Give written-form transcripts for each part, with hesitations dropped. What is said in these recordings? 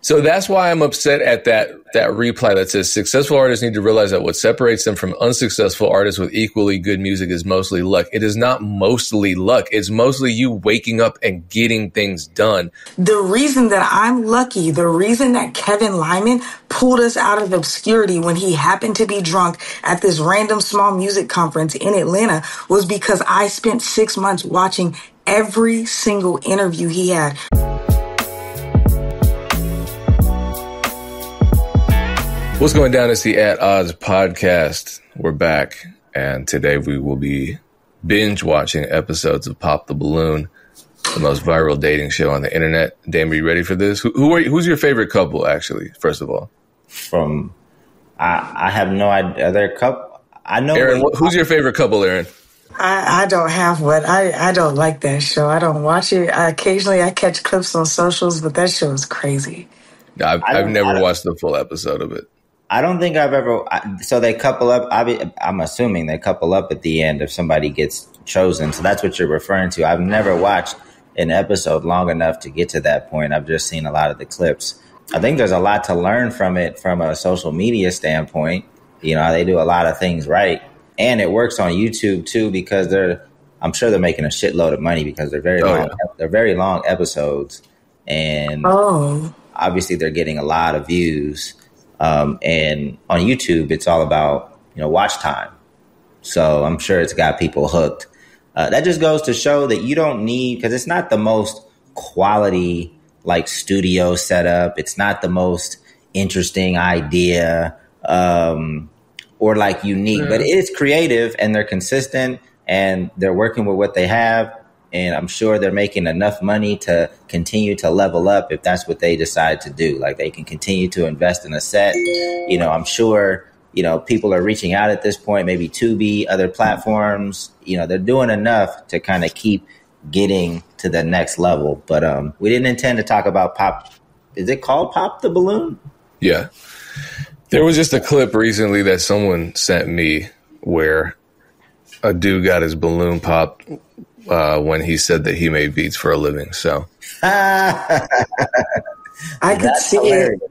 So that's why I'm upset at that reply that says successful artists need to realize that what separates them from unsuccessful artists with equally good music is mostly luck. It is not mostly luck. It's mostly you waking up and getting things done. The reason that I'm lucky, the reason that Kevin Lyman pulled us out of obscurity when he happened to be drunk at this random small music conference in Atlanta was because I spent 6 months watching every single interview he had. What's going down? It's the At Odds podcast. We're back, and today we will be binge watching episodes of Pop the Balloon, the most viral dating show on the internet. Dame, are you ready for this? Who's your favorite couple, actually, first of all? I have no idea. There are couple. I know. Aaron, who's your favorite couple, Aaron? I don't have one. I don't like that show. I don't watch it. Occasionally I catch clips on socials, but that show is crazy. I've never watched the full episode of it. I don't think I've ever. So they couple up. I'm assuming they couple up at the end if somebody gets chosen. So that's what you're referring to. I've never watched an episode long enough to get to that point. I've just seen a lot of the clips. I think there's a lot to learn from it from a social media standpoint. You know, they do a lot of things right. And it works on YouTube too because I'm sure they're making a shitload of money because they're very long. Yeah. They're very long episodes, and obviously they're getting a lot of views. And on YouTube, it's all about watch time. So I'm sure it's got people hooked. That just goes to show that you don't need, because it's not the most quality like studio setup. It's not the most interesting idea. Or like unique, but it's creative and they're consistent and they're working with what they have. And I'm sure they're making enough money to continue to level up if that's what they decide to do. Like they can continue to invest in a set. I'm sure, people are reaching out at this point, maybe Tubi, other platforms, they're doing enough to kind of keep getting to the next level. But we didn't intend to talk about Pop. Is it called Pop the Balloon? Yeah. There was just a clip recently that someone sent me where a dude got his balloon popped when he said that he made beats for a living. So I could see it.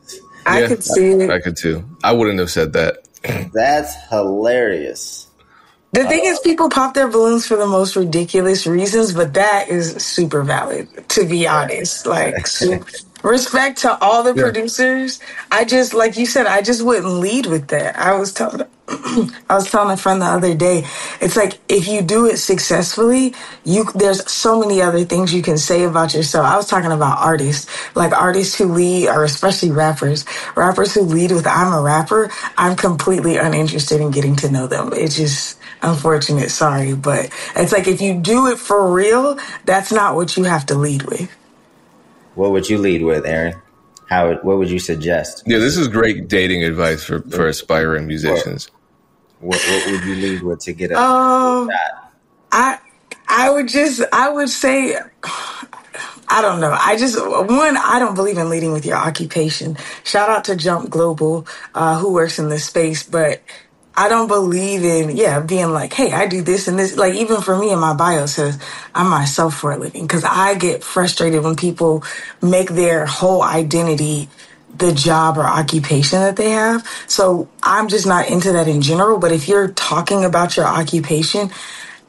I could see it. I could too. I wouldn't have said that. That's hilarious. The thing is, people pop their balloons for the most ridiculous reasons, but that is super valid, to be honest. Like, respect to all the producers. I just, like you said, I just wouldn't lead with that. I was telling a friend the other day, it's like, if you do it successfully, there's so many other things you can say about yourself. I was talking about artists, like artists who lead, or especially rappers who lead with "I'm a rapper." I'm completely uninterested in getting to know them. It's just unfortunate. Sorry. But it's like, if you do it for real, that's not what you have to lead with. What would you lead with, Aaron? What would you suggest? Yeah, this is great dating advice for aspiring musicians. What would you lead with to get a shot? I would say, I don't know. I don't believe in leading with your occupation. Shout out to Jump Global, who works in this space, but I don't believe in, being like, hey, I do this and this. Like, even for me in my bio says I'm myself for a living, because I get frustrated when people make their whole identity the job or occupation that they have. So I'm just not into that in general. But if you're talking about your occupation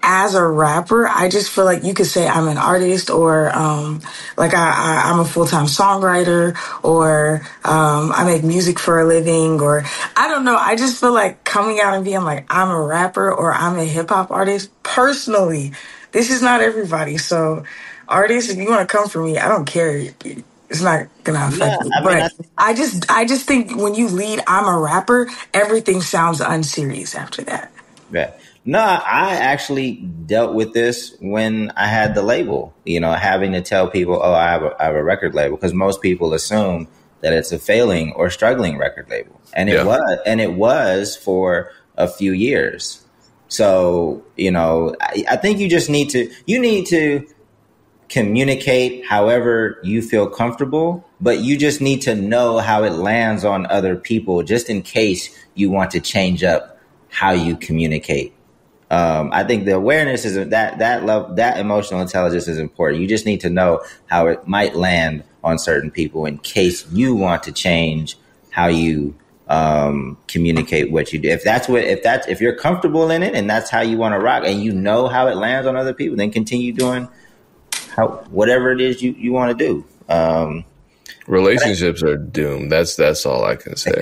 as a rapper, I just feel like you could say I'm an artist, or I'm a full-time songwriter, or I make music for a living, or I don't know. I just feel like coming out and being like, I'm a rapper or I'm a hip-hop artist, personally, this is not everybody. So artists, if you want to come for me, I don't care. It's not going to affect me. But I just think when you lead I'm a rapper, everything sounds unserious after that. Yeah. No, I actually dealt with this when I had the label, having to tell people, I have a record label, because most people assume that it's a failing or struggling record label. And it was for a few years. So, I think you just need to communicate however you feel comfortable, but you just need to know how it lands on other people, just in case you want to change up how you communicate. I think the awareness is that emotional intelligence is important. You just need to know how it might land on certain people in case you want to change how you communicate what you do. If you're comfortable in it and that's how you want to rock and you know how it lands on other people, then continue doing whatever it is you want to do. Relationships are doomed. That's all I can say.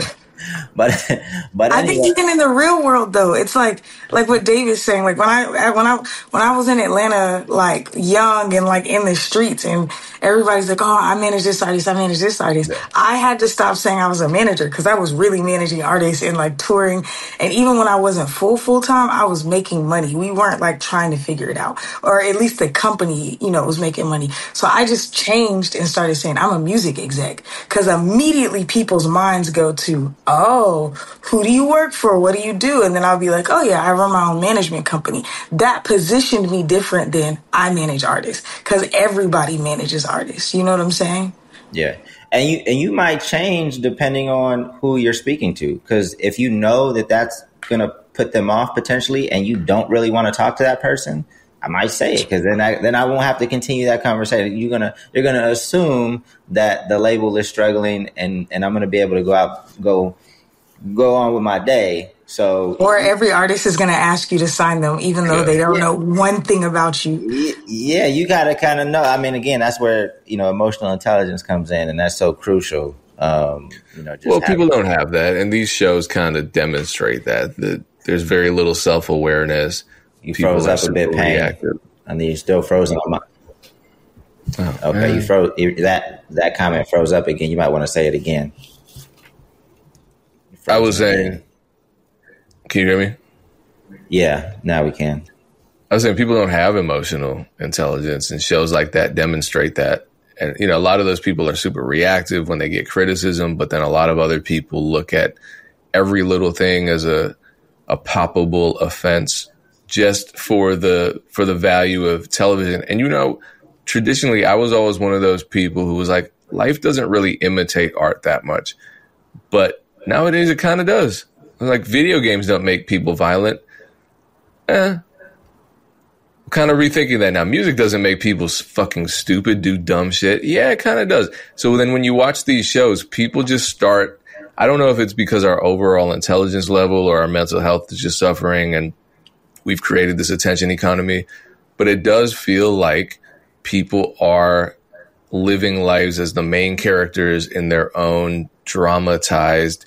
But I anyway. think even in the real world though, it's like what David's saying. Like when I was in Atlanta, like young and like in the streets, and everybody's like, "Oh, I manage this artist, I manage this artist." Yeah. I had to stop saying I was a manager because I was really managing artists and like touring. And even when I wasn't full time, I was making money. We weren't like trying to figure it out, or at least the company, was making money. So I just changed and started saying I'm a music exec because immediately people's minds go to, "Oh, who do you work for? What do you do?" And then I'll be like, "Oh yeah, I run my own management company." That positioned me different than I manage artists because everybody manages artists. You know what I'm saying? Yeah. And you might change depending on who you're speaking to. Because if you know that that's going to put them off potentially and you don't really want to talk to that person, I might say it because then I won't have to continue that conversation. You're gonna assume that the label is struggling and I'm gonna be able to go on with my day. So, or every artist is going to ask you to sign them, even though they don't know one thing about you. Yeah, you got to kind of know. I mean, again, that's where emotional intelligence comes in, and that's so crucial. People don't have that, and these shows kind of demonstrate that there's very little self-awareness. You froze up a bit, Pain, reactive. And then you're still frozen. Okay, man. You froze. That comment froze up again. You might want to say it again. I was saying, can you hear me? Yeah, now we can. I was saying people don't have emotional intelligence, and shows like that demonstrate that. And, a lot of those people are super reactive when they get criticism, but then a lot of other people look at every little thing as a poppable offense just for the value of television. And, traditionally, I was always one of those people who was like, life doesn't really imitate art that much. But nowadays it kind of does. Like video games don't make people violent. I'm kind of rethinking that now. Music doesn't make people fucking stupid, do dumb shit. Yeah, it kind of does. So then when you watch these shows, people just start, I don't know if it's because our overall intelligence level or our mental health is just suffering and we've created this attention economy, but it does feel like people are living lives as the main characters in their own dramatized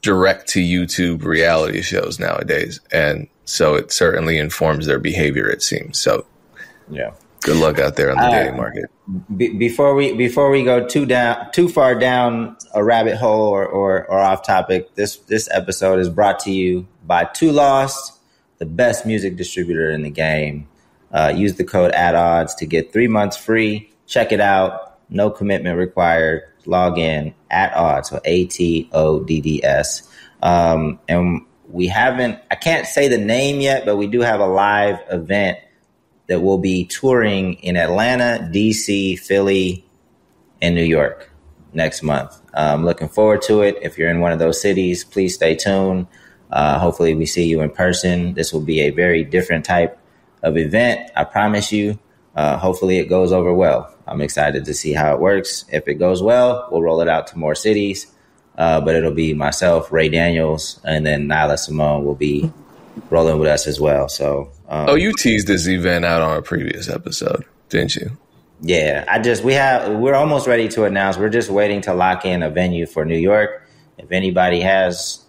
direct to YouTube reality shows nowadays. And so it certainly informs their behavior, it seems. So yeah, good luck out there on the dating market. Before we go too far down a rabbit hole or off topic, this episode is brought to you by Two Lost, the best music distributor in the game. Use the code ATODDS to get 3 months free. Check it out. No commitment required. Log in at odds, so ATODDS. And I can't say the name yet, but we do have a live event that will be touring in Atlanta, DC, Philly, and New York next month. I'm looking forward to it. If you're in one of those cities, please stay tuned. Hopefully we see you in person. This will be a very different type of event. I promise you. Hopefully it goes over well. I'm excited to see how it works. If it goes well, we'll roll it out to more cities. But it'll be myself, Ray Daniels, and then Nyla Simone will be rolling with us as well. So, you teased this event out on a previous episode, didn't you? Yeah, we're almost ready to announce. We're just waiting to lock in a venue for New York. If anybody has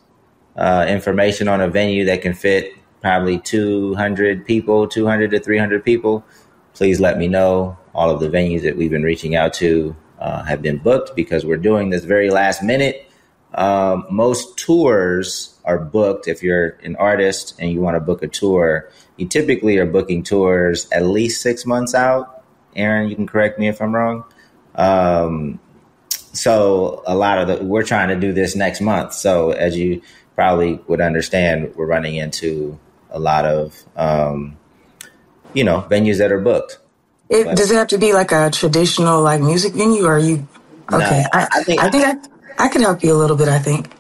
information on a venue that can fit probably 200 to 300 people, please let me know. All of the venues that we've been reaching out to have been booked because we're doing this very last minute. Most tours are booked. If you're an artist and you want to book a tour, you typically are booking tours at least 6 months out. Aaron, you can correct me if I'm wrong. So a lot of we're trying to do this next month. So as you probably would understand, we're running into a lot of, venues that are booked. Does it have to be like a traditional like music venue, or are you okay? No, I think I could help you a little bit. I think.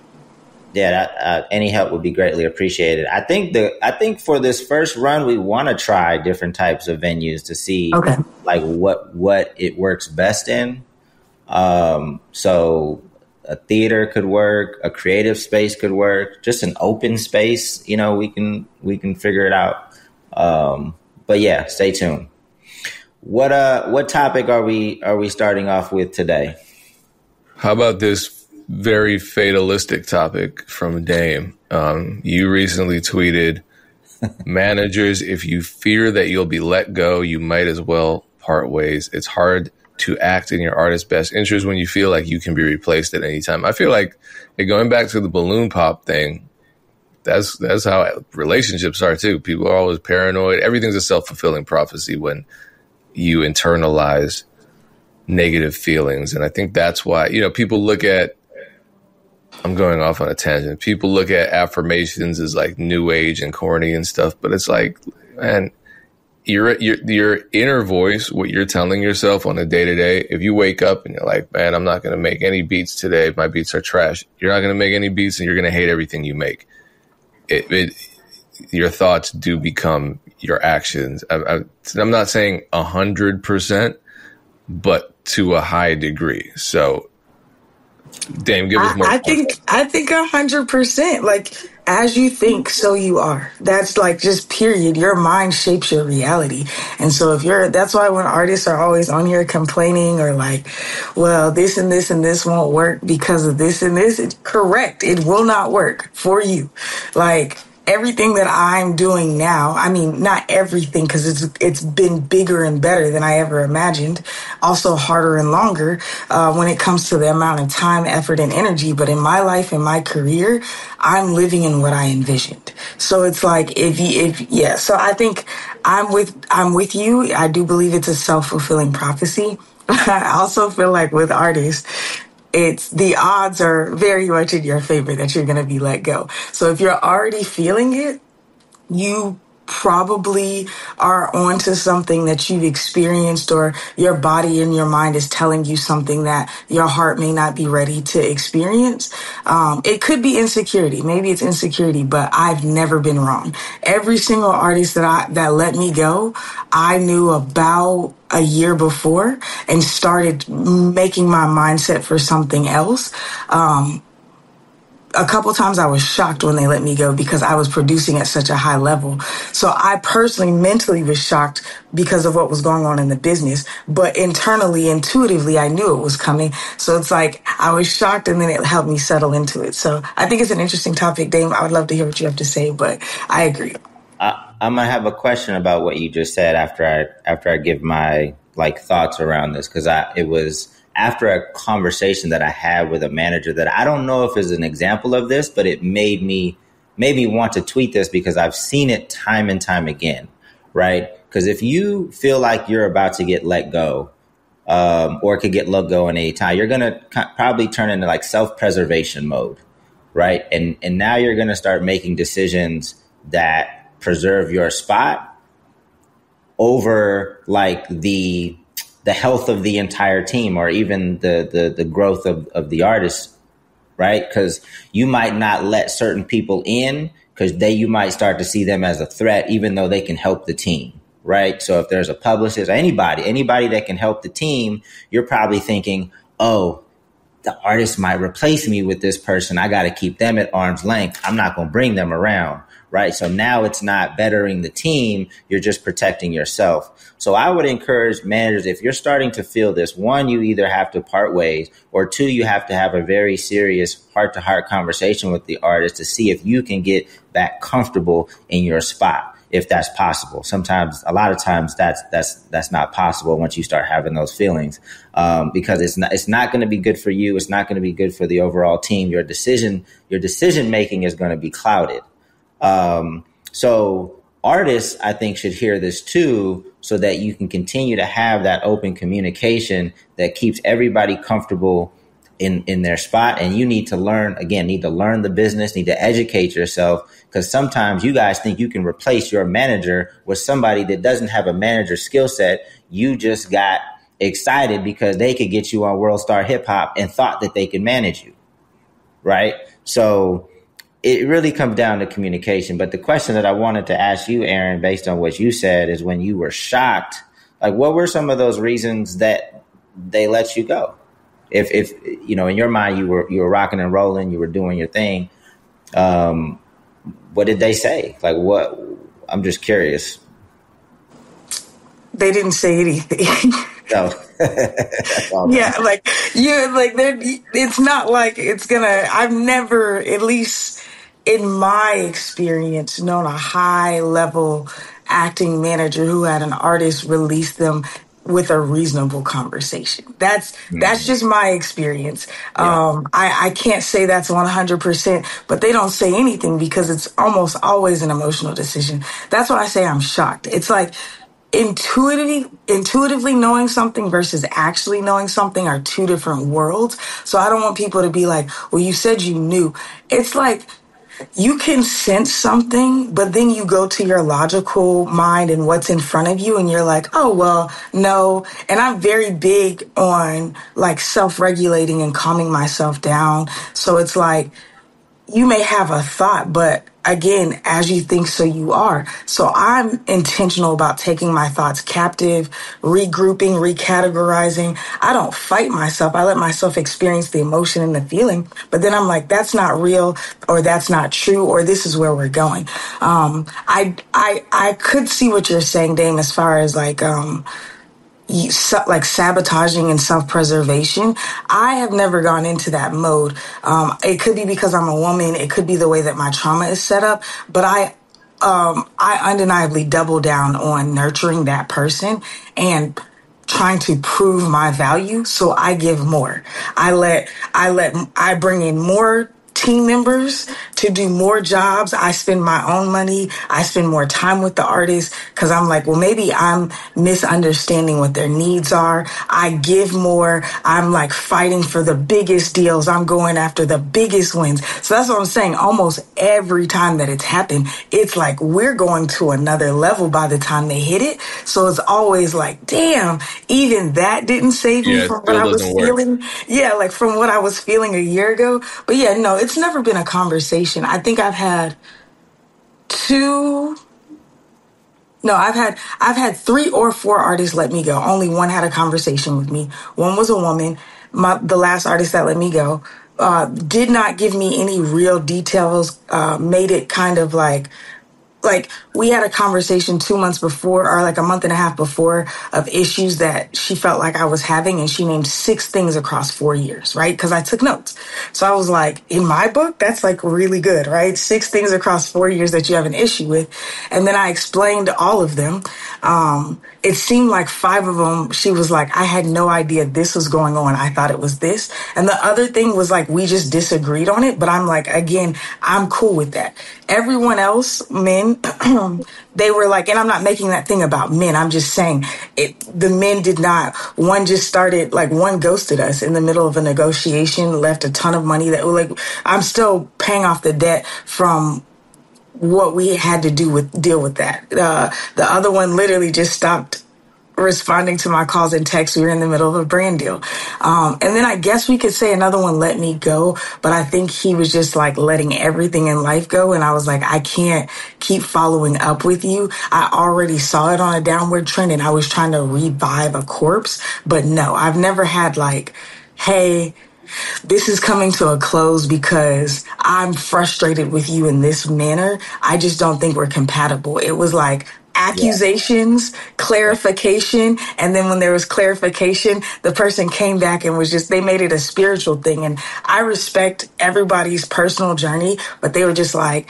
Yeah, any help would be greatly appreciated. I think for this first run, we want to try different types of venues to see like what it works best in. So a theater could work, a creative space could work, just an open space. You know, we can figure it out. But yeah, stay tuned. What topic are we starting off with today? How about this very fatalistic topic from Dame? You recently tweeted, managers, if you fear that you'll be let go, you might as well part ways. It's hard to act in your artist's best interest when you feel like you can be replaced at any time. I feel like, going back to the balloon pop thing, that's how relationships are too. People are always paranoid. Everything's a self-fulfilling prophecy when you internalize negative feelings. And I think that's why, people look at, I'm going off on a tangent. People look at affirmations as like new age and corny and stuff, but it's like, man, your inner voice, what you're telling yourself on a day to day, if you wake up and you're like, man, I'm not going to make any beats today. My beats are trash. You're not going to make any beats and you're going to hate everything you make. Your thoughts do become your actions. I'm not saying 100%, but to a high degree. So, Dame, give us more. I think 100%. Like, as you think, so you are. That's like just period. Your mind shapes your reality. And so that's why when artists are always on here complaining or like, well, this and this and this won't work because of this and this, it's correct. It will not work for you. Like, everything that I'm doing now, I mean, not everything, because it's been bigger and better than I ever imagined. Also harder and longer when it comes to the amount of time, effort, and energy. But in my life, in my career, I'm living in what I envisioned. So it's like, so I think I'm with you. I do believe it's a self-fulfilling prophecy. I also feel like with artists, the odds are very much in your favor that you're going to be let go. So if you're already feeling it, you probably are onto something that you've experienced, or your body and your mind is telling you something that your heart may not be ready to experience. It could be insecurity. Maybe it's insecurity, but I've never been wrong. Every single artist that let me go, I knew about a year before and started making my mindset for something else. A couple times I was shocked when they let me go because I was producing at such a high level. So I personally, mentally was shocked because of what was going on in the business. But internally, intuitively, I knew it was coming. So it's like I was shocked and then it helped me settle into it. So I think it's an interesting topic, Dame. I would love to hear what you have to say, but I agree. I'm going to have a question about what you just said after I give my thoughts around this, because it was after a conversation that I had with a manager that I don't know if is an example of this, but it made me want to tweet this because I've seen it time and time again, right? Because if you feel like you're about to get let go, or could get let go in any time, you're going to probably turn into like self-preservation mode, right? And now you're going to start making decisions that preserve your spot over like the health of the entire team, or even the growth of the artist, right? Because you might not let certain people in because you might start to see them as a threat, even though they can help the team, right? So if there's a publicist, anybody that can help the team, you're probably thinking, oh, the artist might replace me with this person. I got to keep them at arm's length. I'm not going to bring them around. Right. So now it's not bettering the team. You're just protecting yourself. So I would encourage managers, if you're starting to feel this, one, you either have to part ways, or two, you have to have a very serious heart to heart conversation with the artist to see if you can get back comfortable in your spot, if that's possible. Sometimes, a lot of times that's not possible once you start having those feelings, because it's not going to be good for you. It's not going to be good for the overall team. Your decision making is going to be clouded. So artists, I think, should hear this too, so that you can continue to have that open communication that keeps everybody comfortable in their spot. And you need to learn the business, need to educate yourself, because sometimes you guys think you can replace your manager with somebody that doesn't have a manager skill set. You just got excited because they could get you on World Star Hip Hop and thought that they could manage you. Right. So it really comes down to communication. But the question that I wanted to ask you, Aaron, based on what you said, is when you were shocked, like what were some of those reasons that they let you go? if you know, in your mind, you were rocking and rolling, you were doing your thing. What did they say? Like, what? I'm just curious. They didn't say anything. No. Yeah, like it's not like it's gonna. I've never, at least in my experience, known a high level acting manager who had an artist release them with a reasonable conversation. That's just my experience. Yeah. I can't say that's 100%, but they don't say anything because it's almost always an emotional decision. That's why I say I'm shocked. It's like intuitively knowing something versus actually knowing something are two different worlds. So I don't want people to be like, well, you said you knew. It's like you can sense something, but then you go to your logical mind and what's in front of you and you're like, oh, well, no. And I'm very big on like self-regulating and calming myself down. So it's like, you may have a thought, but again, as you think, so you are. So I'm intentional about taking my thoughts captive, regrouping, recategorizing. I don't fight myself. I let myself experience the emotion and the feeling, but then I'm like, that's not real, or that's not true, or this is where we're going. I could see what you're saying, Dame, as far as like sabotaging and self-preservation. I have never gone into that mode. It could be because I'm a woman. It could be the way that my trauma is set up, but I undeniably double down on nurturing that person and trying to prove my value. So I give more. I bring in more team members to do more jobs. I spend my own money. I spend more time with the artists because I'm like, well, maybe I'm misunderstanding what their needs are. I give more. I'm like fighting for the biggest deals. I'm going after the biggest wins. So that's what I'm saying. Almost every time that it's happened, it's like we're going to another level by the time they hit it. So it's always like, damn, even that didn't save me from what I was feeling. Yeah, like from what I was feeling a year ago. But yeah, no, it's never been a conversation. I think I've had I've had 3 or 4 artists let me go. Only one had a conversation with me. One was a woman. The last artist that let me go did not give me any real details. Made it kind of like we had a conversation 2 months before, or like a month and a half before, of issues that she felt like I was having, and she named 6 things across 4 years, right? Because I took notes. So I was like, in my book, that's like really good, right? 6 things across 4 years that you have an issue with. And then I explained all of them. It seemed like 5 of them, she was like, I had no idea this was going on. I thought it was this. And the other thing was like, we just disagreed on it. But I'm like, again, I'm cool with that. Everyone else, men, they were like, and I'm not making that thing about men. I'm just saying the men did not. One just started, like, one ghosted us in the middle of a negotiation, left a ton of money that, like, I'm still paying off the debt from what we had to deal with that. The other one literally just stopped responding to my calls and texts. We were in the middle of a brand deal. And then I guess we could say another one let me go, but I think he was just like letting everything in life go. And I was like, I can't keep following up with you. I already saw it on a downward trend and I was trying to revive a corpse. But no, I've never had like, hey, this is coming to a close because I'm frustrated with you in this manner. I just don't think we're compatible. It was like accusations, clarification. And then when there was clarification, the person came back and was just, they made it a spiritual thing. And I respect everybody's personal journey, but they were just like,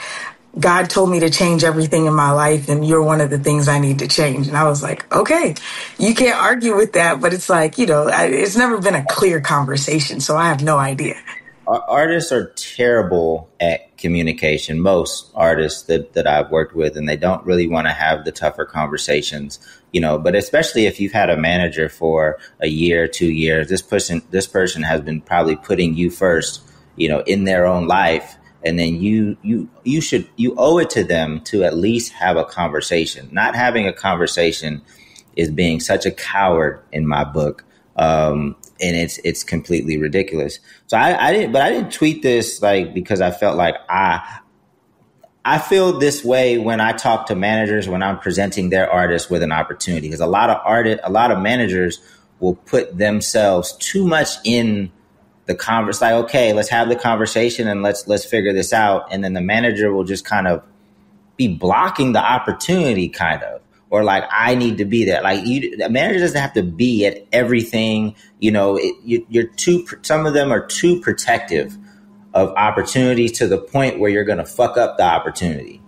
God told me to change everything in my life, and you're one of the things I need to change. And I was like, okay, you can't argue with that, but it's like, it's never been a clear conversation, so I have no idea. Artists are terrible at communication, most artists that I've worked with, and they don't really want to have the tougher conversations, but especially if you've had a manager for a year, 2 years, this person has been probably putting you first, in their own life. And then you owe it to them to at least have a conversation. Not having a conversation is being such a coward in my book. And it's completely ridiculous. So I didn't tweet this because I felt like I feel this way when I talk to managers, when I'm presenting their artists with an opportunity, because a lot of managers will put themselves too much in the converse, like, okay, let's have the conversation and let's figure this out. And then the manager will just kind of be blocking the opportunity, kind of, or like, I need to be there. Like, the manager doesn't have to be at everything. You know, some of them are too protective of opportunities to the point where you're going to fuck up the opportunity.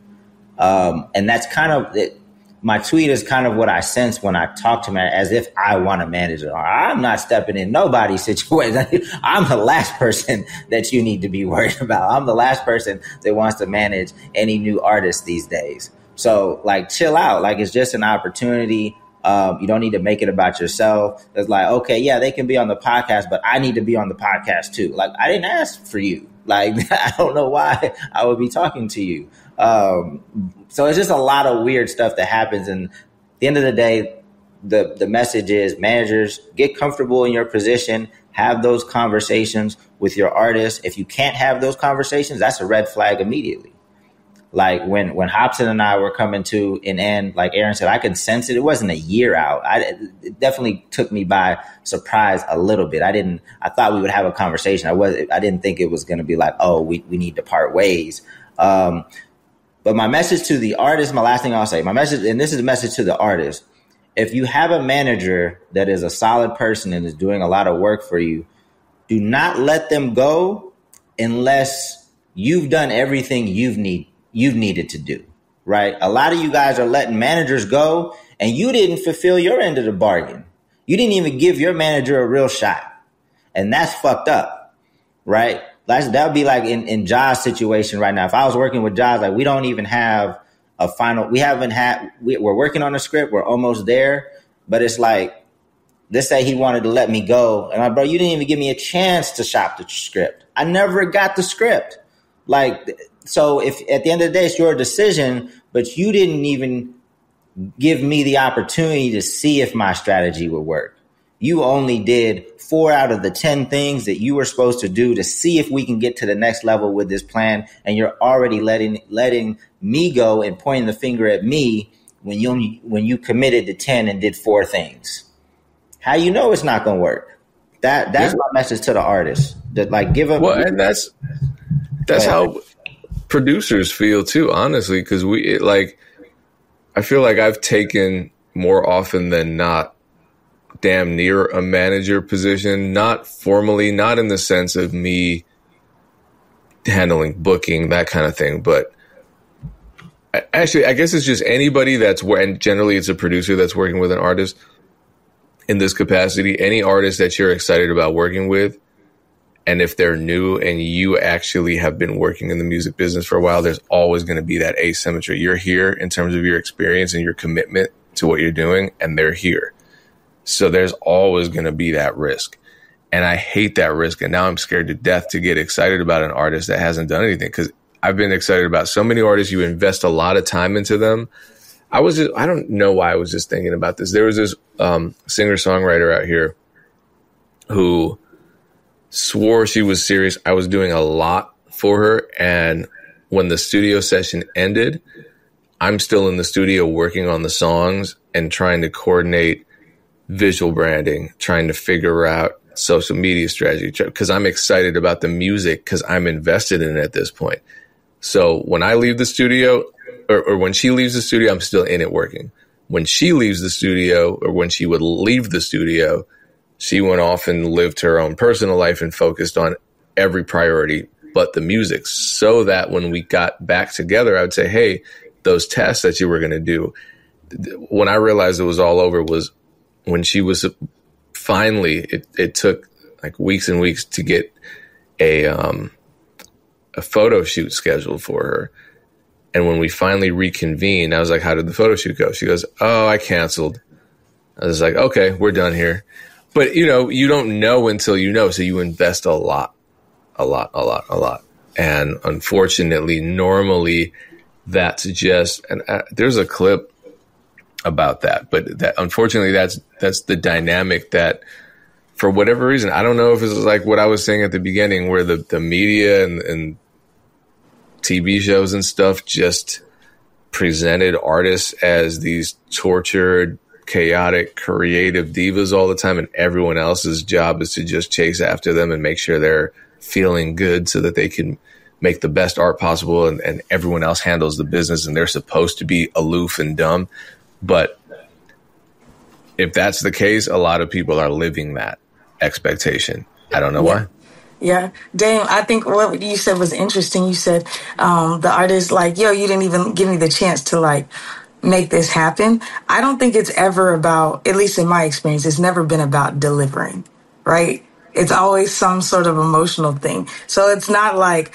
And that's kind of it. My tweet is kind of what I sense when I talk to man, as if I want to manage it. I'm not stepping in nobody's situation. I'm the last person that you need to be worried about. I'm the last person that wants to manage any new artist these days. So, like, chill out. Like, it's just an opportunity. You don't need to make it about yourself. It's like, okay, yeah, they can be on the podcast, but I need to be on the podcast too. Like, I didn't ask for you. Like, I don't know why I would be talking to you. So it's just a lot of weird stuff that happens. And at the end of the day, the message is, managers, get comfortable in your position, have those conversations with your artists. If you can't have those conversations, that's a red flag immediately. Like when Hobson and I were coming to an end, like Aaron said, I could sense it. It wasn't a year out. It definitely took me by surprise a little bit. I thought we would have a conversation. I didn't think it was going to be like, oh, we need to part ways. But my message to the artist, my last thing I'll say, my message, and this is a message to the artist. If you have a manager that is a solid person and is doing a lot of work for you, do not let them go unless you've done everything you've needed to do, right? A lot of you guys are letting managers go and you didn't fulfill your end of the bargain. You didn't even give your manager a real shot. And that's fucked up, right? That would be like in Ja's situation right now. If I was working with Ja's, like, we don't even have a final, we're working on a script. We're almost there, but it's like, let's say he wanted to let me go. And I'm like, bro, you didn't even give me a chance to shop the script. I never got the script. Like, so if at the end of the day, it's your decision, but you didn't even give me the opportunity to see if my strategy would work. You only did 4 out of the 10 things that you were supposed to do to see if we can get to the next level with this plan. And you're already letting me go and pointing the finger at me when you committed to 10 and did 4 things. How you know it's not going to work? That's my message to the artist. That, like, give up. Well, and that's how producers feel too, honestly, because I feel like I've taken more often than not damn near a manager position, not formally, not in the sense of me handling booking, that kind of thing, but actually, I guess it's just anybody and generally it's a producer that's working with an artist in this capacity, any artist that you're excited about working with. And if they're new and you actually have been working in the music business for a while, there's always going to be that asymmetry. You're here in terms of your experience and your commitment to what you're doing, and they're here. So there's always going to be that risk. And I hate that risk. And now I'm scared to death to get excited about an artist that hasn't done anything, because I've been excited about so many artists. You invest a lot of time into them. I don't know why I was just thinking about this. There was this singer-songwriter out here who swore she was serious. I was doing a lot for her. And when the studio session ended, I'm still in the studio working on the songs and trying to coordinate visual branding, trying to figure out social media strategy, because I'm excited about the music, because I'm invested in it at this point. So when I leave the studio, or when she leaves the studio, I'm still in it working. When she leaves the studio, or when she would leave the studio, she went off and lived her own personal life and focused on every priority but the music. So that when we got back together, I would say, hey, those tests that you were going to do, when I realized it was all over was when she was finally, it took like weeks and weeks to get a photo shoot scheduled for her. And when we finally reconvened, I was like, how did the photo shoot go? She goes, oh, I canceled. I was like, okay, we're done here. But, you don't know until you know. So you invest a lot. And unfortunately, normally that's just, and there's a clip about that, but that unfortunately that's the dynamic that, for whatever reason, I don't know if it's like what I was saying at the beginning, where the media and TV shows and stuff just presented artists as these tortured, chaotic, creative divas all the time, and everyone else's job is to just chase after them and make sure they're feeling good so that they can make the best art possible, and everyone else handles the business, and they're supposed to be aloof and dumb. But if that's the case, a lot of people are living that expectation. I don't know why. Yeah, Dame, I think what you said was interesting. You said the artist, like, yo, you didn't even give me the chance to, like, make this happen. I don't think it's ever about, at least in my experience, it's never been about delivering, right? It's always some sort of emotional thing. So it's not like,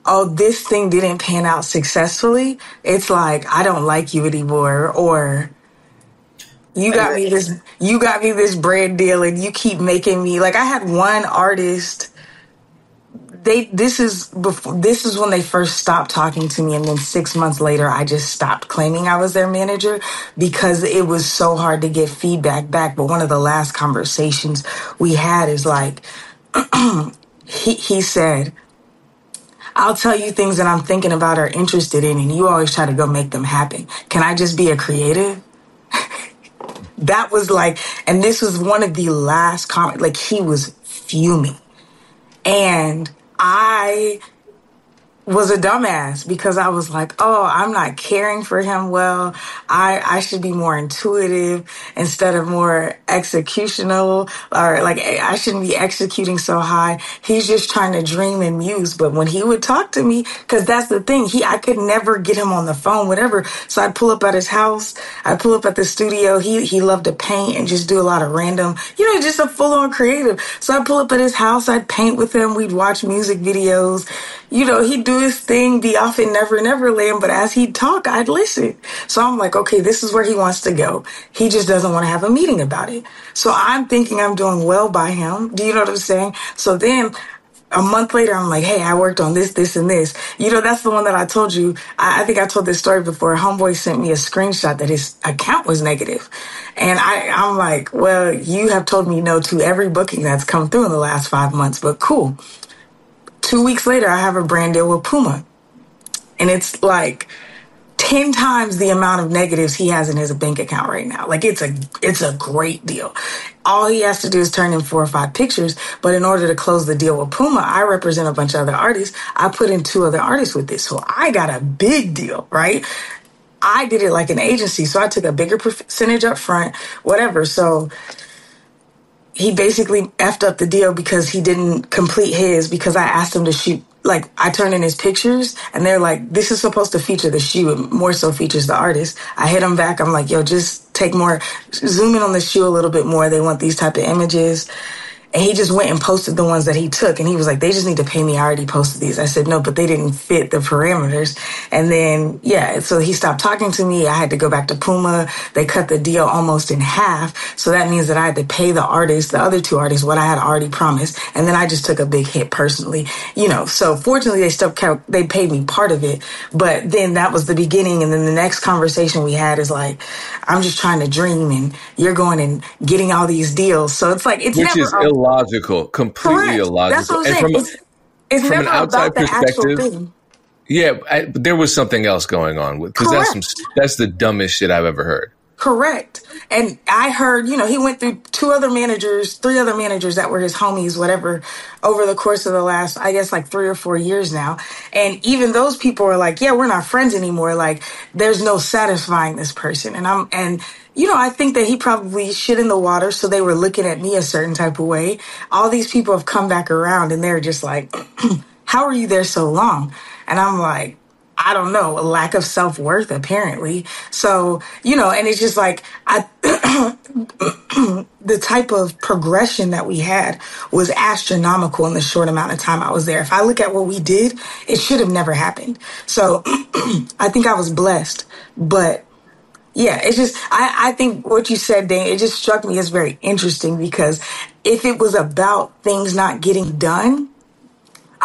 oh, this thing didn't pan out successfully. It's like, I don't like you anymore, or you got me this brand deal and you keep making me, like, I had one artist, this is when they first stopped talking to me, and then 6 months later I just stopped claiming I was their manager because it was so hard to get feedback back. But one of the last conversations we had is like, he said, I'll tell you things that I'm thinking about or interested in, and you always try to go make them happen. Can I just be a creative? That was like, and this was one of the last comments, like, he was fuming. And I was a dumbass because I was like, oh, I'm not caring for him well. I should be more intuitive instead of more executional, or like, I shouldn't be executing so high. He's just trying to dream and muse. But when he would talk to me, because that's the thing, I could never get him on the phone, whatever. So I'd pull up at his house. I'd pull up at the studio. He loved to paint and just do a lot of random, just a full on creative. So I'd pull up at his house. I'd paint with him. We'd watch music videos. He'd do his thing, be off in Never Land, but as he'd talk, I'd listen. So I'm like, okay, this is where he wants to go. He just doesn't want to have a meeting about it. So I'm thinking I'm doing well by him. Do you know what I'm saying? So then a month later, I'm like, hey, I worked on this, this, and this. That's the one that I told you. I think I told this story before. Homeboy sent me a screenshot that his account was negative. And I'm like, well, you have told me no to every booking that's come through in the last 5 months, but cool. 2 weeks later, I have a brand deal with Puma. And it's like 10 times the amount of negatives he has in his bank account right now. Like, it's a great deal. All he has to do is turn in 4 or 5 pictures. But in order to close the deal with Puma, I represent a bunch of other artists. I put in 2 other artists with this. So I got a big deal, right? I did it like an agency. So I took a bigger percentage up front, whatever. So he basically effed up the deal because he didn't complete his, because I asked him to shoot, like, I turned in his pictures and they're like, this is supposed to feature the shoe. It more so features the artist. I hit him back. I'm like, yo, just take more, zoom in on the shoe a little bit more. They want these type of images. And he just went and posted the ones that he took. And he was like, they just need to pay me. I already posted these. I said, no, but they didn't fit the parameters. And then, so he stopped talking to me. I had to go back to Puma. They cut the deal almost in half. So that means that I had to pay the artists, the other 2 artists, what I had already promised. And then I just took a big hit personally, So fortunately, they paid me part of it. But then that was the beginning. And then the next conversation we had is like, I'm just trying to dream and you're going and getting all these deals. So it's like, it's Which never is illogical, completely correct. illogical. That's what I'm saying. It's from never an outside about the actual perspective, thing. Yeah, but there was something else going on with, because that's the dumbest shit I've ever heard. Correct. And I heard, he went through 3 other managers that were his homies, whatever, over the course of the last, I guess, like 3 or 4 years now. And even those people are like, yeah, we're not friends anymore. Like, there's no satisfying this person. And I think that he probably shit in the water. So they were looking at me a certain type of way. All these people have come back around and they're just like, how are you there so long? And I'm like, I don't know, a lack of self-worth, apparently. So, and it's just like, the type of progression that we had was astronomical in the short amount of time I was there. If I look at what we did, it should have never happened. So I think I was blessed. But yeah, it's just, I think what you said, Dane, it just struck me as very interesting, because if it was about things not getting done,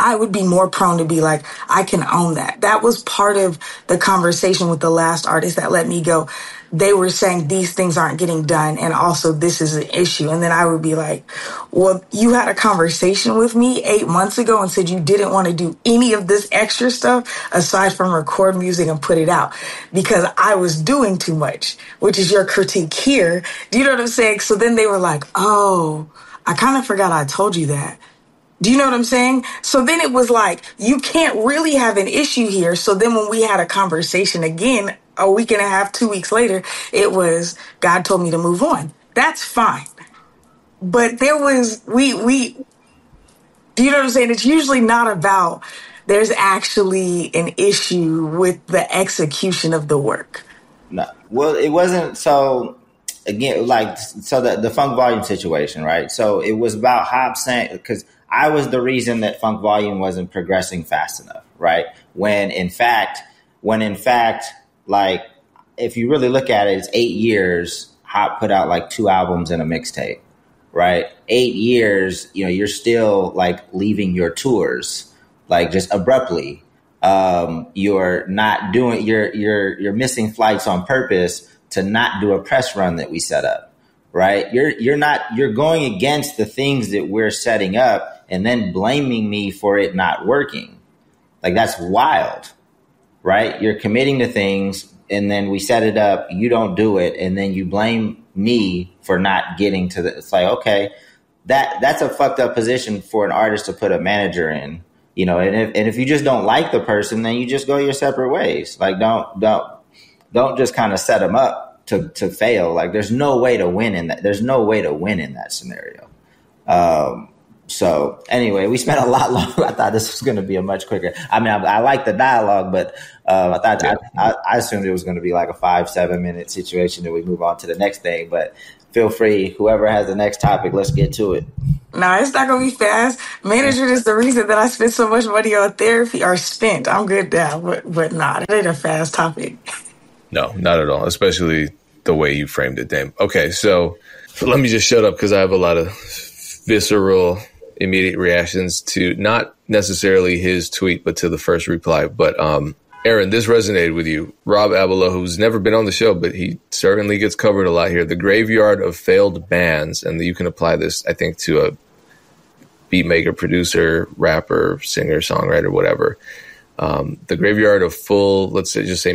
I would be more prone to be like, I can own that. That was part of the conversation with the last artist that let me go. They were saying these things aren't getting done, and also this is an issue. And then I would be like, well, you had a conversation with me 8 months ago and said you didn't want to do any of this extra stuff aside from record music and put it out because I was doing too much, which is your critique here. Do you know what I'm saying? So then they were like, oh, I kind of forgot I told you that. Do you know what I'm saying? So then it was like, you can't really have an issue here. So then when we had a conversation again, a week and a half, 2 weeks later, it was, God told me to move on. That's fine. But there was, do you know what I'm saying? It's usually not about, there's actually an issue with the execution of the work. No, well, it wasn't. So again, like, so the Funk Volume situation, right? So it was about Hop saying, because I was the reason that Funk Volume wasn't progressing fast enough, right? When in fact, like, if you really look at it, it's 8 years. Hop put out like 2 albums and a mixtape, right? 8 years, you know, you're still like leaving your tours, like just abruptly. You're not doing, you're missing flights on purpose to not do a press run that we set up, right? You're going against the things that we're setting up and then blaming me for it not working. Like, that's wild, right? You're committing to things and then we set it up, you don't do it, and then you blame me for not getting to the, it's like, okay, that's a fucked up position for an artist to put a manager in, you know, and if you just don't like the person, then you just go your separate ways. Like, don't just kind of set them up to fail. Like, there's no way to win in that. There's no way to win in that scenario. So anyway, we spent a lot longer. I thought this was going to be a much quicker. I mean, I like the dialogue, but I thought I assumed it was going to be like a 5-7 minute situation that we move on to the next thing. But feel free, whoever has the next topic, let's get to it. No, it's not going to be fast. Management is the reason that I spent so much money on therapy, or spent. I'm good now, but not. It ain't a fast topic. No, not at all, especially the way you framed it, Dame. Okay, so let me just shut up because I have a lot of visceral, immediate reactions to not necessarily his tweet, but to the first reply. But Aaron, this resonated with you. Rob Abelo, who's never been on the show, but he certainly gets covered a lot here. The graveyard of failed bands, and you can apply this, I think, to a beat maker, producer, rapper, singer, songwriter, whatever. The graveyard of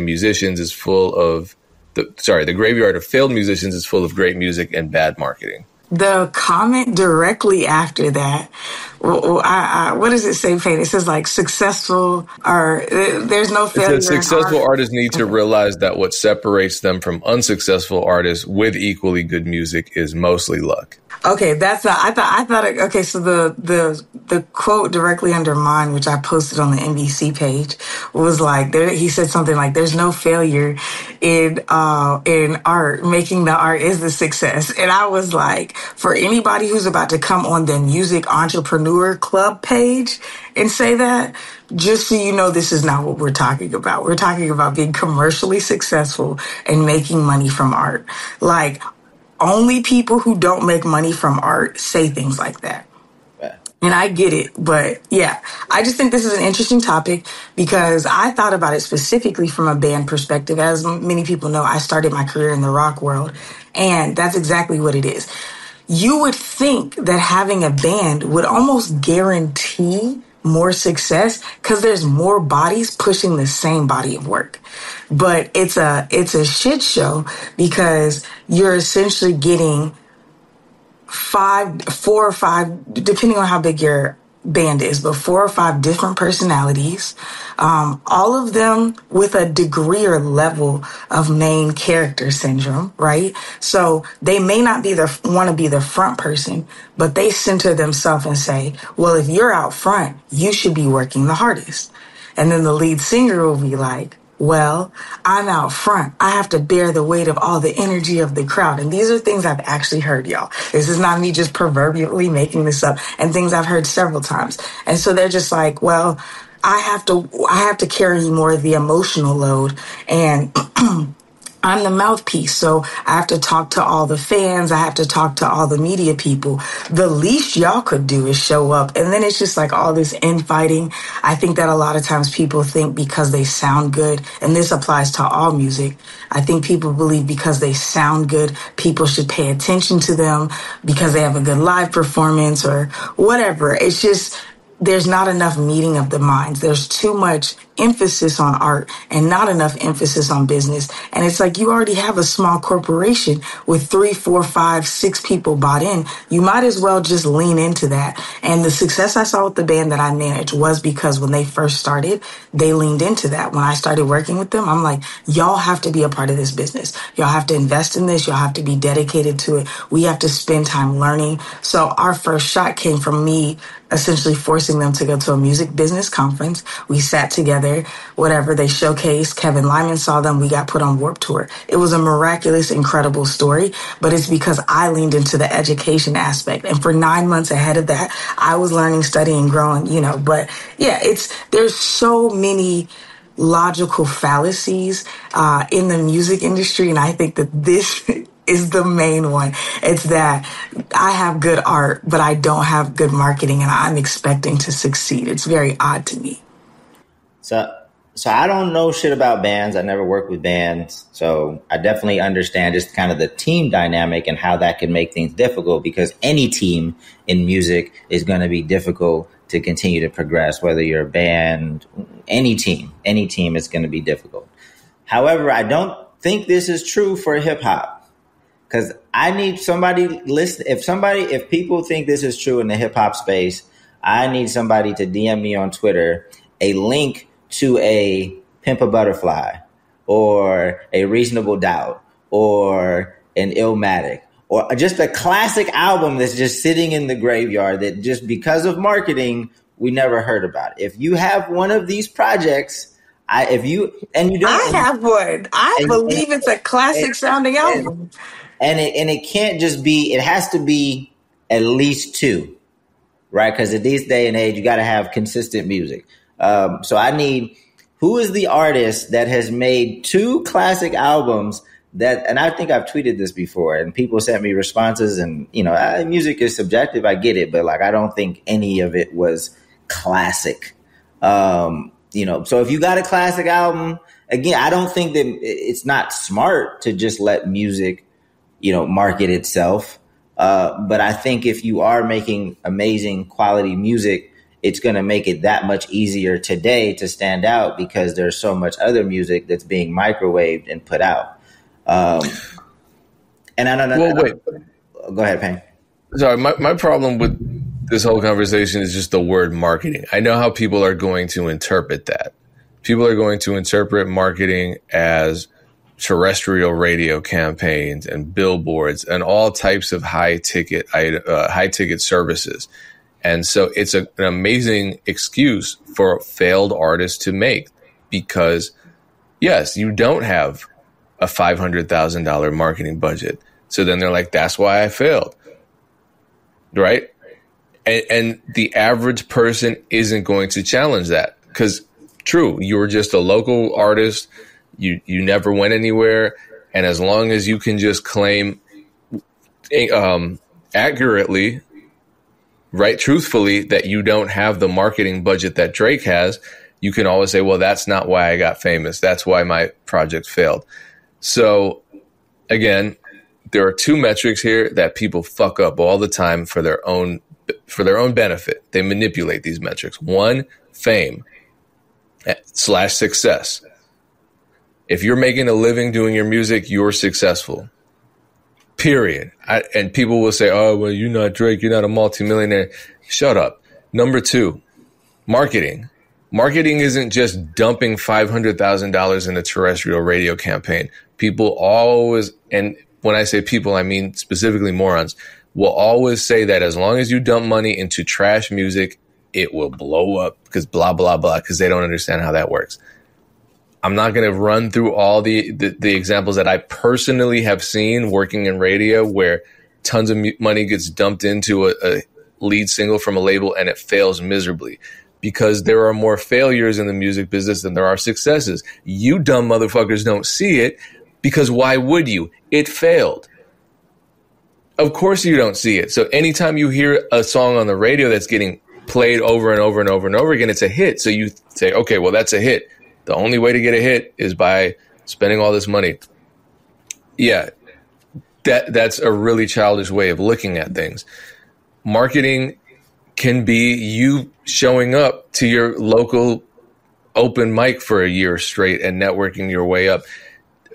musicians is full of the graveyard of failed musicians is full of great music and bad marketing. The comment directly after that, what does it say, Payne? It says like successful, or there's no failure. It says successful artists need to realize that what separates them from unsuccessful artists with equally good music is mostly luck. Okay, that's not, I thought. Okay, so the quote directly under mine, which I posted on the NBC page, was like, he said something like, "There's no failure in art. Making the art is the success." And I was like, for anybody who's about to come on the Music Entrepreneur Club page and say that, just so you know, this is not what we're talking about. We're talking about being commercially successful and making money from art. Like, only people who don't make money from art say things like that. And I get it, but yeah, I just think this is an interesting topic because I thought about it specifically from a band perspective. As many people know, I started my career in the rock world, and that's exactly what it is. You would think that having a band would almost guarantee more success because there's more bodies pushing the same body of work. But it's a shit show because you're essentially getting 4 or 5, depending on how big your band is, but 4 or 5 different personalities, all of them with a degree or level of main character syndrome, right? So they may not want to be the front person, but they center themselves and say, well, if you're out front, you should be working the hardest. And then the lead singer will be like, well, I'm out front. I have to bear the weight of all the energy of the crowd. And these are things I've actually heard, y'all. This is not me just proverbially making this up, and things I've heard several times. And so they're just like, well, I have to carry more of the emotional load. And I'm the mouthpiece, so I have to talk to all the fans. I have to talk to all the media people. The least y'all could do is show up. And then it's just like all this infighting. I think that a lot of times people think because they sound good, and this applies to all music, I think people believe because they sound good, people should pay attention to them because they have a good live performance or whatever. It's just, there's not enough meeting of the minds. There's too much emphasis on art and not enough emphasis on business. And it's like you already have a small corporation with 3, 4, 5, 6 people bought in. You might as well just lean into that. And the success I saw with the band that I managed was because when they first started, they leaned into that. When I started working with them, I'm like, y'all have to be a part of this business. Y'all have to invest in this. Y'all have to be dedicated to it. We have to spend time learning. So our first shot came from me essentially forcing them to go to a music business conference. We sat together, whatever, they showcased. Kevin Lyman saw them. We got put on Warped Tour. It was a miraculous, incredible story, but it's because I leaned into the education aspect. And for 9 months ahead of that, I was learning, studying, growing, but yeah, there's so many logical fallacies in the music industry. And I think that this is the main one. It's that I have good art, but I don't have good marketing, and I'm expecting to succeed. It's very odd to me. So I don't know shit about bands. I never worked with bands. So I definitely understand just kind of the team dynamic and how that can make things difficult, because any team in music is going to be difficult to continue to progress, whether you're a band, any team is going to be difficult. However, I don't think this is true for hip hop. Because I need somebody listen. If people think this is true in the hip hop space, I need somebody to DM me on Twitter a link to a Pimp a Butterfly or a Reasonable Doubt or an Illmatic or just a classic album that's just sitting in the graveyard that just because of marketing, we never heard about it. If you have one of these projects, I have one. I believe it's a classic sounding album. And it can't just be, it has to be at least 2, right? Because at this day and age, you got to have consistent music. So I need, who is the artist that has made 2 classic albums that, and I think I've tweeted this before and people sent me responses and, music is subjective. I get it. But I don't think any of it was classic. So if you got a classic album, again, I don't think that it's not smart to just let music market itself. But I think if you are making amazing quality music, it's going to make it that much easier today to stand out because there's so much other music that's being microwaved and put out. And I don't know. Well, wait. Go ahead, Payne. Sorry, my problem with this whole conversation is just the word marketing. I know how people are going to interpret that. People are going to interpret marketing as terrestrial radio campaigns and billboards and all types of high ticket services. And so it's an amazing excuse for failed artists to make because, yes, you don't have a $500,000 marketing budget. So then they're like, that's why I failed. Right? And the average person isn't going to challenge that because, true, you were just a local artist. You never went anywhere. And as long as you can just claim accurately, right, truthfully, that you don't have the marketing budget that Drake has, you can always say, well, that's not why I got famous. That's why my project failed. So, again, there are 2 metrics here that people fuck up all the time for their own benefit. They manipulate these metrics. 1, fame / success. If you're making a living doing your music, you're successful. Period. And people will say, oh, well, you're not Drake. You're not a multimillionaire. Shut up. Number 2, marketing. Marketing isn't just dumping $500,000 in a terrestrial radio campaign. People always, and when I say people, I mean specifically morons, will always say that as long as you dump money into trash music, it will blow up because blah, blah, blah, because they don't understand how that works. I'm not going to run through all the examples that I personally have seen working in radio where tons of money gets dumped into a lead single from a label and it fails miserably because there are more failures in the music business than there are successes. You dumb motherfuckers don't see it because why would you? It failed. Of course you don't see it. So anytime you hear a song on the radio that's getting played over and over and over and over again, it's a hit. So you say, okay, well, that's a hit. The only way to get a hit is by spending all this money. Yeah, that's a really childish way of looking at things. Marketing can be you showing up to your local open mic for a year straight and networking your way up.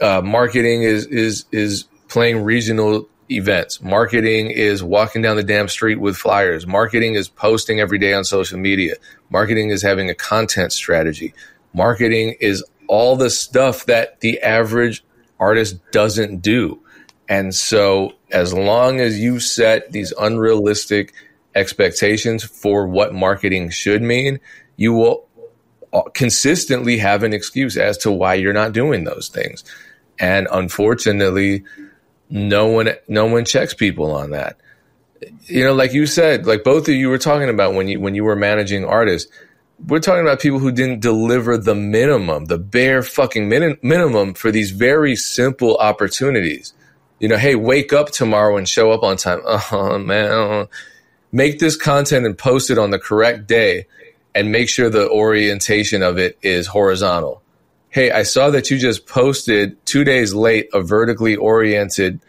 Marketing is playing regional events. Marketing is walking down the damn street with flyers. Marketing is posting every day on social media. Marketing is having a content strategy. Marketing is all the stuff that the average artist doesn't do. And so as long as you set these unrealistic expectations for what marketing should mean, you will consistently have an excuse as to why you're not doing those things. And unfortunately, no one checks people on that. You know, like you said, like both of you were talking about when you were managing artists, we're talking about people who didn't deliver the minimum, the bare fucking minimum for these very simple opportunities. You know, hey, wake up tomorrow and show up on time. Oh, man. Make this content and post it on the correct day and make sure the orientation of it is horizontal. Hey, I saw that you just posted 2 days late a vertically oriented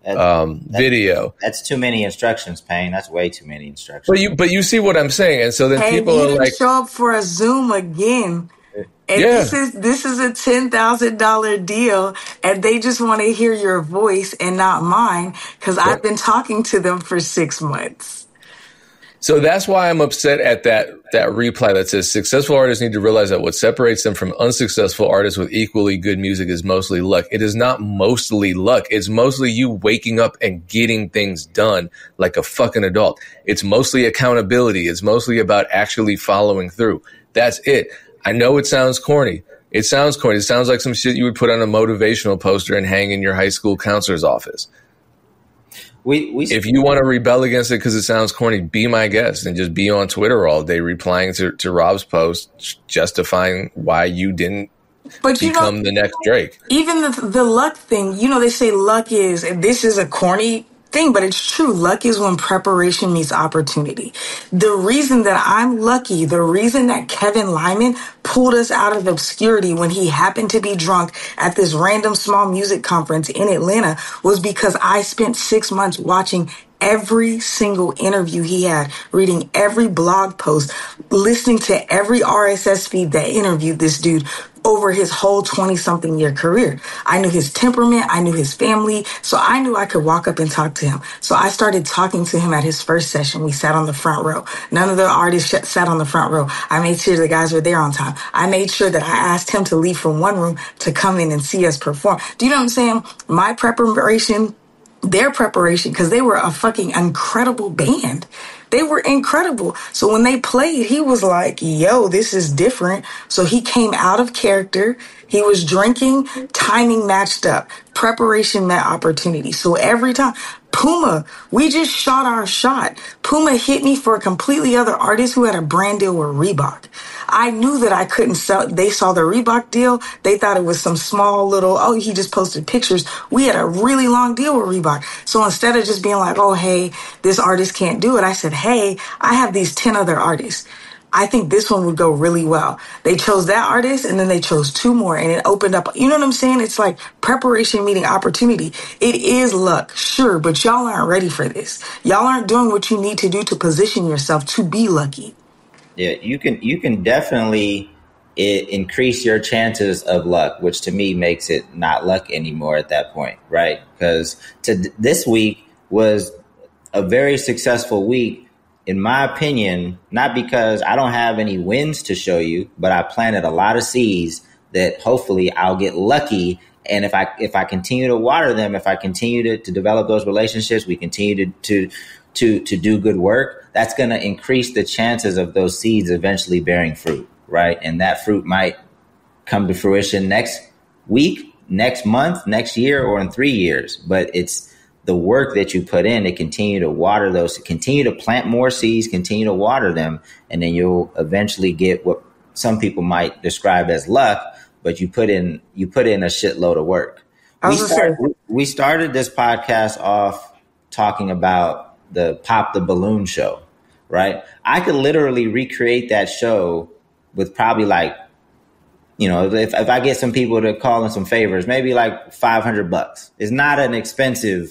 video. That's too many instructions, Payne. That's way too many instructions. But you see what I'm saying, and so then people are like, show up for a Zoom again. And yeah. this is a $10,000 deal, and they just want to hear your voice and not mine because I've been talking to them for 6 months. So that's why I'm upset at that reply that says successful artists need to realize that what separates them from unsuccessful artists with equally good music is mostly luck. It is not mostly luck. It's mostly you waking up and getting things done like a fucking adult. It's mostly accountability. It's mostly about actually following through. That's it. I know it sounds corny. It sounds corny. It sounds like some shit you would put on a motivational poster and hang in your high school counselor's office. If you want to rebel against it because it sounds corny, be my guest and just be on Twitter all day replying to Rob's post, justifying why you didn't become the next Drake. Even the luck thing, they say luck is, and this is a corny thing, but it's true. Luck is when preparation meets opportunity. The reason that I'm lucky, the reason that Kevin Lyman pulled us out of obscurity when he happened to be drunk at this random small music conference in Atlanta was because I spent 6 months watching every single interview he had, reading every blog post, listening to every RSS feed that interviewed this dude over his whole 20-something year career. I knew his temperament. I knew his family. So I knew I could walk up and talk to him. So I started talking to him at his first session. We sat on the front row. None of the artists sat on the front row. I made sure the guys were there on time. I made sure that I asked him to leave from one room to come in and see us perform. Do you know what I'm saying? My preparation, their preparation, because they were a fucking incredible band. They were incredible. So when they played, he was like, yo, this is different. So he came out of character. He was drinking, timing matched up. Preparation met opportunity. So every time, Puma, we just shot our shot. Puma hit me for a completely other artist who had a brand deal with Reebok. I knew that I couldn't sell. They saw the Reebok deal. They thought it was some small little, he just posted pictures. We had a really long deal with Reebok. So instead of just being like, oh, hey, this artist can't do it, I said, hey, I have these 10 other artists. I think this one would go really well. They chose that artist and then they chose 2 more and it opened up. You know what I'm saying? It's like preparation meeting opportunity. It is luck, sure, but y'all aren't ready for this. Y'all aren't doing what you need to do to position yourself to be lucky. Yeah, you can definitely increase your chances of luck, which to me makes it not luck anymore at that point, right? Because this week was a very successful week, in my opinion, not because I don't have any wins to show you, but I planted a lot of seeds that hopefully I'll get lucky. And if I continue to water them, if I continue to develop those relationships, we continue to do good work, that's going to increase the chances of those seeds eventually bearing fruit, right? And that fruit might come to fruition next week, next month, next year, or in 3 years. But it's the work that you put in to continue to water those, to continue to plant more seeds, continue to water them, and then you'll eventually get what some people might describe as luck, but you put in a shitload of work. I was gonna say, We started this podcast off talking about the Pop the Balloon show, right? I could literally recreate that show with probably like, if I get some people to call in some favors, maybe like $500. It's not an expensive,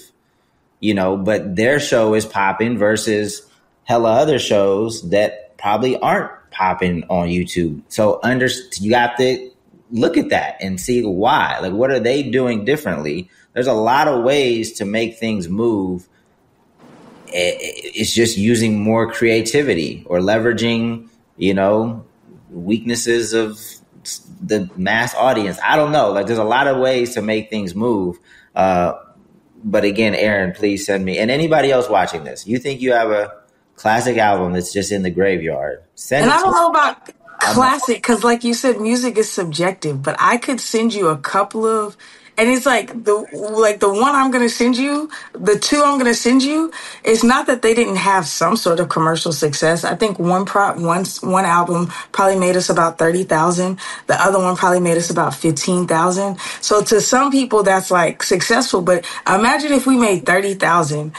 but their show is popping versus hella other shows that probably aren't popping on YouTube. So you have to look at that and see why. Like, what are they doing differently? There's a lot of ways to make things move. It's just using more creativity or leveraging, weaknesses of the mass audience. I don't know. Like, there's a lot of ways to make things move. But again, Aaron, please send me, and anybody else watching this, you think you have a classic album that's just in the graveyard, send and it I to don't me. know about classic because, like you said, music is subjective. But I could send you a couple of, and it's like the one I'm gonna send you, the two I'm gonna send you. It's not that they didn't have some sort of commercial success. I think one album probably made us about 30,000. The other one probably made us about 15,000. So to some people, that's like successful. But imagine if we made 30,000.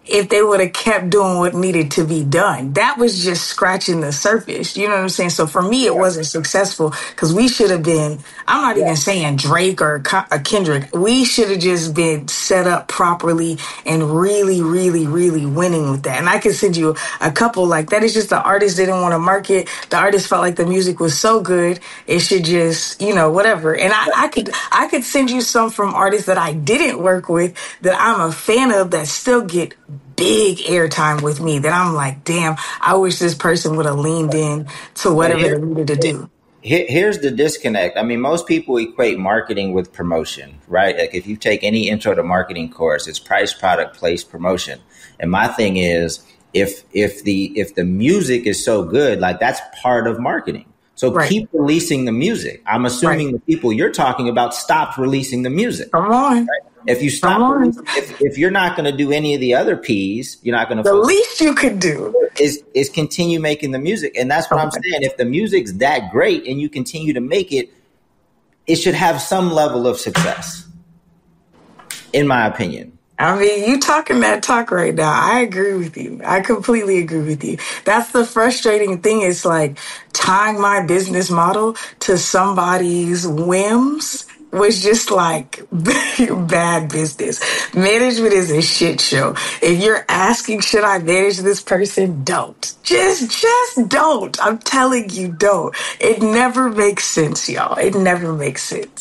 If they would have kept doing what needed to be done. That was just scratching the surface. You know what I'm saying? So for me, it wasn't successful because we should have been, I'm not even saying Drake or Kendrick. We should have just been set up properly and really, really, really winning with that. And I can send you a couple like that. Is just the artist didn't want to market. The artist felt like the music was so good. It should just, whatever. And I could send you some from artists that I didn't work with that I'm a fan of that still get big airtime with me that I'm like, damn, I wish this person would have leaned in to whatever they needed to do. Here's the disconnect. I mean, most people equate marketing with promotion, right? Like if you take any intro to marketing course, it's price, product, place, promotion. And my thing is, if the music is so good, like that's part of marketing. So keep releasing the music. I'm assuming the people you're talking about stopped releasing the music. Come on. Right? If you stop, if you're not going to do any of the other P's, you're not going to. The least you could do is continue making the music, and that's what I'm saying. If the music's that great and you continue to make it, it should have some level of success, in my opinion. I mean, you talking that talk right now. I agree with you. I completely agree with you. That's the frustrating thing. It's like tying my business model to somebody's whims was just like bad business. Management is a shit show. If you're asking, should I manage this person? Don't. Just don't. I'm telling you, don't. It never makes sense, y'all. It never makes sense.